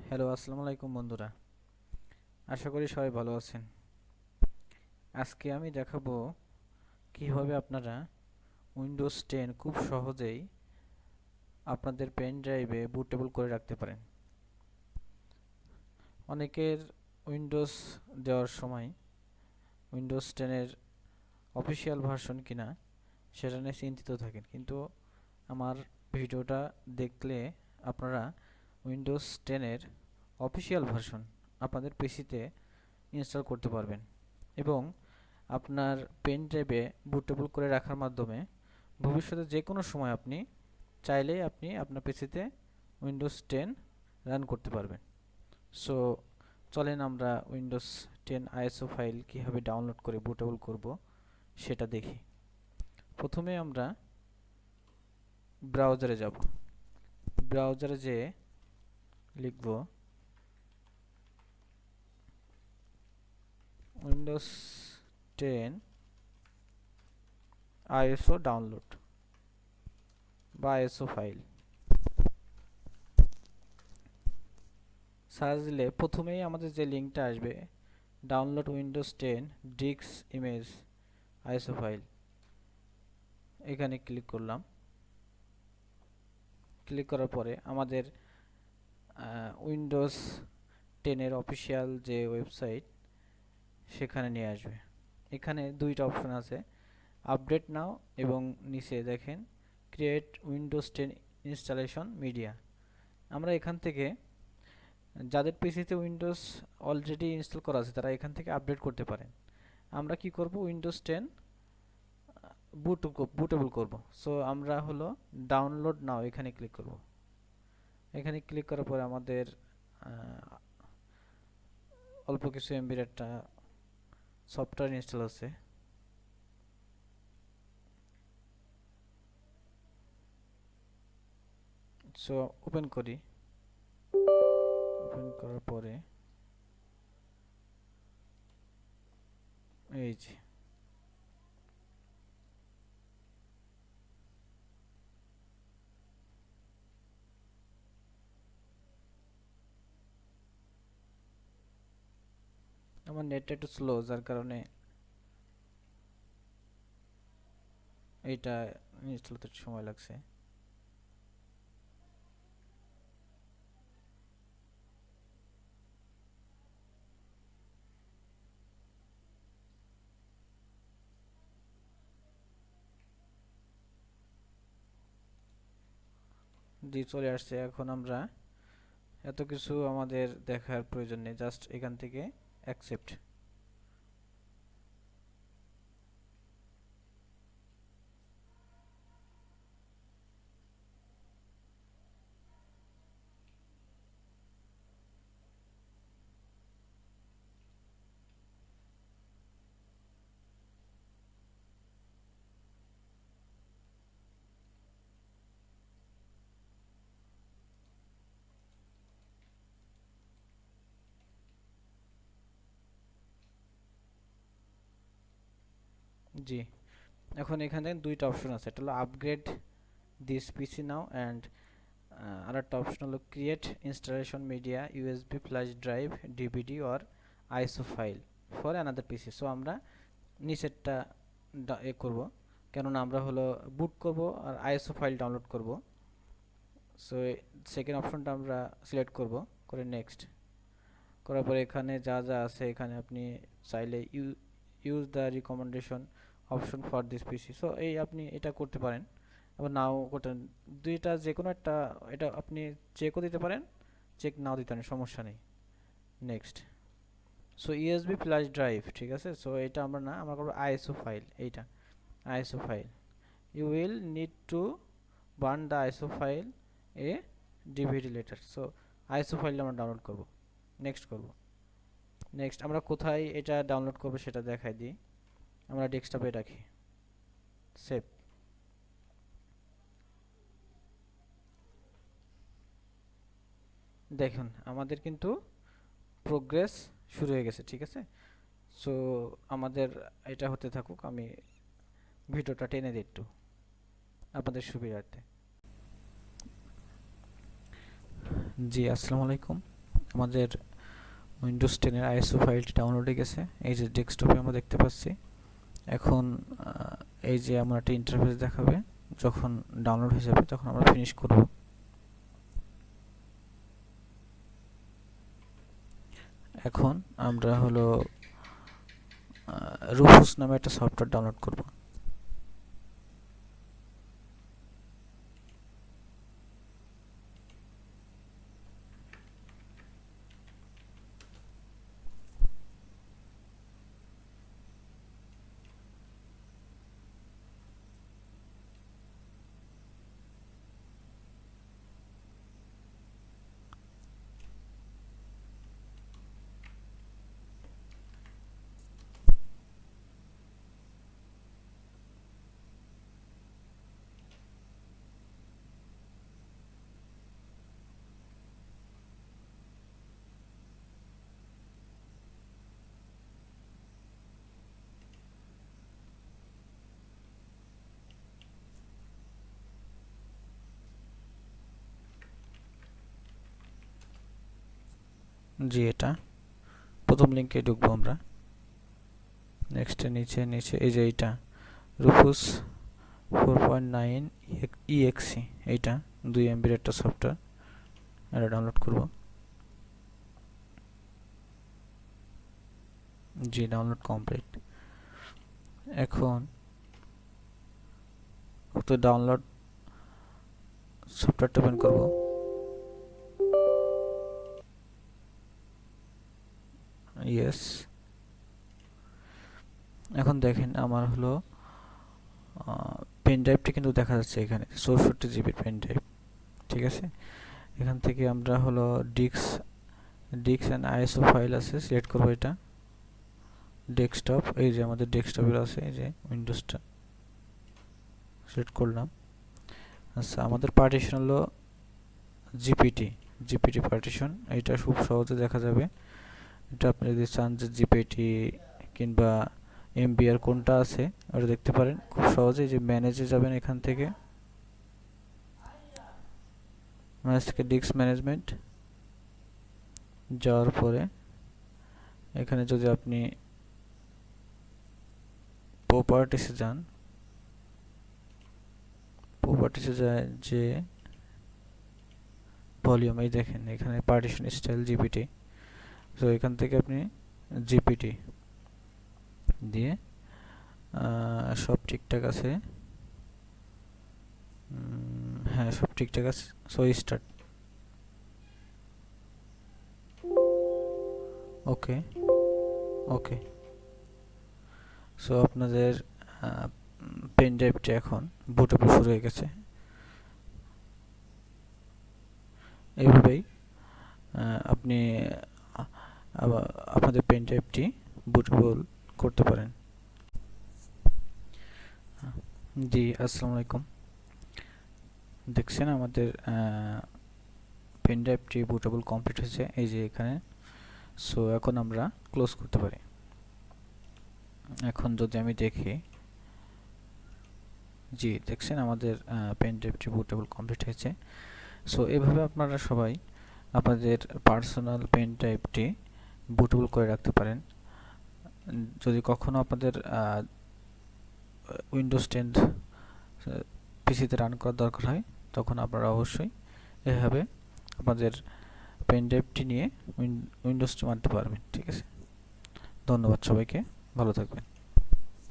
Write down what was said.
Hello, আসসালামু আলাইকুম বন্ধুরা। আশা করি সবাই ভালো আছেন। আজকে আমি দেখাবো কিভাবে আপনারা উইন্ডোজ 10 খুব সহজেই আপনাদের পেন ড্রাইভে বুটেবল করে রাখতে পারেন। অনেকের উইন্ডোজ দেওয়ার সময় উইন্ডোজ 10 এর অফিসিয়াল ভার্সন কিনা সেটা নিয়ে চিন্তিত থাকেন, কিন্তু আমার ভিডিওটা দেখলে আপনারা উইন্ডোজ 10 এর অফিসিয়াল ভার্সন আপনাদের পিসিতে ইনস্টল করতে পারবেন এবং আপনার পেন ড্রাইভে বুটেবল করে রাখার মাধ্যমে ভবিষ্যতে যে কোনো সময় আপনি চাইলেই আপনি আপনার পিসিতে উইন্ডোজ 10 রান করতে পারবেন। সো চলেন আমরা উইন্ডোজ 10 আইএসও ফাইল কীভাবে ডাউনলোড করে বুটেবল করব সেটা দেখি। প্রথমে আমরা ব্রাউজারে যাব। ব্রাউজারে যেয়ে লিখব উইন্ডোজ 10 আইএসও ডাউনলোড বা আইএসও ফাইল সার্চ দিলে প্রথমেই আমাদের যে লিঙ্কটা আসবে, download Windows 10 disk image ISO file, এখানে ক্লিক করলাম। ক্লিক করার পরে আমাদের উইন্ডোজ 10 এর অফিসিয়াল যে ওয়েবসাইট সেখানে নিয়ে আসবে। এখানে দুইটা অপশন আছে, আপডেট নাও এবং নিচে দেখেন ক্রিয়েট উইন্ডোজ 10 ইনস্টলেশন মিডিয়া। আমরা এখান থেকে যাদের পিসিতে উইন্ডোজ অলরেডি ইনস্টল করা আছে তারা এখান থেকে আপডেট করতে পারেন। আমরা কি করব, উইন্ডোজ 10 বুটেবল করব। সো আমরা হলো ডাউনলোড নাও এখানে ক্লিক করব। এখানে ক্লিক করার পরে আমাদের অল্প কিছু এমবির একটা সফটওয়্যার ইনস্টল আছে। সো ওপেন করি। ওপেন করার পরে এই যে আমার নেটটা একটু স্লো, যার কারণে এইটা ইনস্টল হতে সময় লাগছে। জি, চলে আসছে। এখন আমরা এত কিছু আমাদের দেখার প্রয়োজন নেই, জাস্ট এখান থেকে অ্যাকসেপ্ট। জি, এখন এখানে দুইটা অপশন আছে, একটা হলো upgrade this PC now and আরেকটা অপশন হলো create installation media USB flash drive DVD or ISO file for another PC. So আমরা নিচেরটা করব, কেননা আমরা হলো বুট করব আর আইএসও ফাইল ডাউনলোড করব। সো সেকেন্ড অপশনটা আমরা সিলেক্ট করব, করে নেক্সট করার পরে এখানে যা যা আছে এখানে আপনি চাইলে use the recommendation option for this PC, so এই আপনি এটা করতে পারেন। আবার নাও করতে, দুইটা যে কোনো একটা, এটা আপনি চেকও দিতে পারেন, চেক নাও দিতে পারেন, সমস্যা নেই। Next. So USB flash drive, ঠিক আছে। সো এটা আমরা না, আমরা করবো আইএসও ফাইল। এইটা ISO file, you will need to burn the ISO file a DVD later. So ISO ফাইলটা আমরা ডাউনলোড করব, নেক্সট করব। নেক্সট আমরা কোথায় এটা ডাউনলোড করব সেটা দেখাই দিই। আমরা ডেস্কটপে রাখি, সেভ। দেখুন আমাদের কিন্তু প্রোগ্রেস শুরু হয়ে গেছে, ঠিক আছে। সো আমাদের এটা হতে থাকুক, আমি ভিডিওটা টেনে দিই একটু আপনাদের সুবিধার্থে। জি, আসসালামু আলাইকুম। আমাদের উইন্ডোজ 10 এর আইএসও ফাইলটি ডাউনলোড হয়ে গেছে। এই যে ডেস্কটপে আমরা দেখতে পাচ্ছি। এখন এই যে আমরা একটা ইন্টারফেস দেখাবে, যখন ডাউনলোড হয়ে যাবে তখন আমরা ফিনিশ করব। এখন আমরা হলো রুফুস নামে একটা সফটওয়্যার ডাউনলোড করব। জি, এটা প্রথম লিঙ্কে ঢুকবো আমরা। নেক্সটে নিচে নিচে এই যে এইটা রুফুস 4.9 EXE, এইটা 2 MB একটা সফটওয়্যার, এটা ডাউনলোড করব। জি, ডাউনলোড কমপ্লিট। এখন তো ডাউনলোড সফটওয়্যারটা ওপেন করব। ইয়েস। এখন দেখেন আমার হলো পেন ড্রাইভটি কিন্তু দেখা যাচ্ছে এখানে 64 GB পেন ড্রাইভ। ঠিক আছে, এখান থেকে আমরা হলো ডিস্ক এন্ড আইএসও ফাইল আছে, সিলেক্ট করব এটা। ডেস্কটপ, এই যে আমাদের ডেস্কটপের আছে, এই যে উইন্ডোজটা সিলেক্ট করলাম। আচ্ছা, আমাদের পার্টিশন হলো জিপিটি পার্টিশন। এটা খুব সহজে দেখা যাবে। এটা আপনি যদি চান যে জিপিটি কিংবা এমবিআর কোনটা আছে ওটা দেখতে পারেন খুব সহজে। যে ম্যানেজে যাবেন, এখান থেকে ম্যানেজ থেকে ডিস্ক ম্যানেজমেন্ট যাওয়ার পরে এখানে যদি আপনি প্রপার্টিসে যান, প্রপার্টিসে যায় যে ভলিউম, এই দেখেন এখানে পার্টিশন স্টাইল জিপিটি। তো এখান থেকে আপনি জিপিটি দিয়ে সব ঠিকঠাক আছে, হ্যাঁ সব ঠিকঠাক আছে। So start. Okay okay. So আপনাদের পেন ড্রাইভটি এখন বুটেবল শুরু হয়ে গেছে। এইভাবেই আপনি আপনাদের পেন ড্রাইভটি বুটেবল করতে পারেন। জি, আসসালামু আলাইকুম। দেখছেন আমাদের পেন ড্রাইভটি বুটেবল কমপ্লিট হয়েছে, এই যে এখানে। সো এখন আমরা ক্লোজ করতে পারি। এখন যদি আমি দেখি, জি দেখছেন আমাদের পেন ড্রাইভটি বুটেবল কমপ্লিট হয়েছে। সো এভাবে আপনারা সবাই আপনাদের পার্সোনাল পেন ড্রাইভটি বুটেবল করে রাখতে পারেন। যদি কখনো আপনাদের উইন্ডোজ 10 পিসিতে রান করার দরকার হয়, তখন আপনারা অবশ্যই এভাবে আপনাদের পেন ড্রাইভটি নিয়ে উইন্ডোজটি মারতে পারবেন। ঠিক আছে, ধন্যবাদ সবাইকে, ভালো থাকবেন।